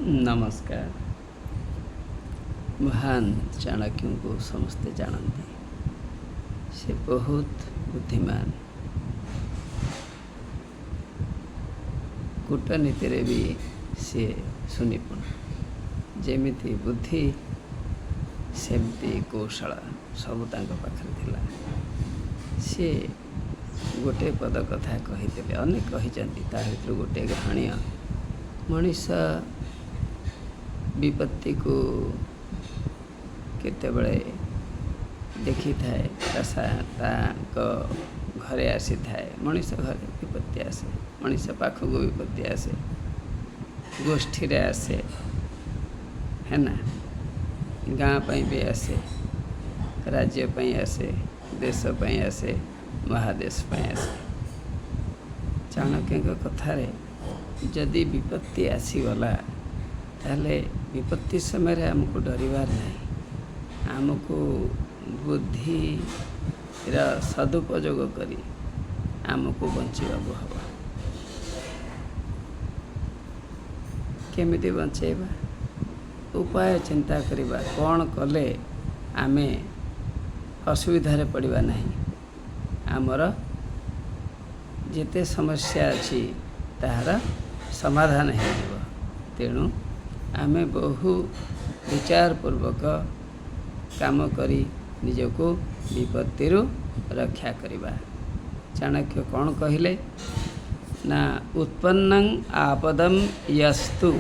नमस्कार। महान चाणक्य को समस्ते जानते, से बहुत बुद्धिमान। कूटनीति भी सी सुनिपुण, जेमिति बुद्धि सेमती कौशल सब पाखरे थिला। सी गोटे पद कथा कही अनेक कही गोटे कहानी मनीष विपत्ति को केतेबळे देखी थाए घरे आसी थाए। मनीष घरे विपत्ति आसे, मनीष पाख को विपत्ति आसे, गोष्ठी रे आसे है ना, गाँ पई भी आसे, राज्य पई आसे, देश पई आसे, महादेश पई आसे। चाणक्य कथारे जदि विपत्ति आसीगला ताले विपत्ति समय आमको डरबार नहीं, आमको बुद्धि सदुपयोग करी आमको बंचवाक हम। केमिति बंचेबा उपाय चिंता करिबा, कौन कले आमे असुविधारे पड़िबा नहीं। आमर जेते समस्या अच्छी ताहार समाधान हो। तेणु आमे बहु विचारपूर्वक काम करी निजको विपत्ति रक्षा करिबा। चाणक्य कौन कहले ना, उत्पन्नं आपदं यस्तु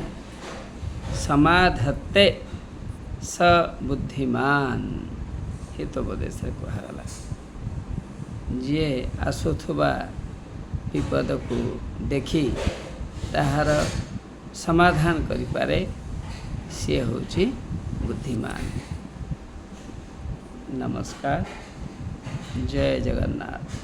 समाधत्ते स बुद्धिमान। हितोपदेश कहला, जी आसुथुबा विपद को देखी ताहार समाधान करिपारे सी होची बुद्धिमान। नमस्कार। जय जगन्नाथ।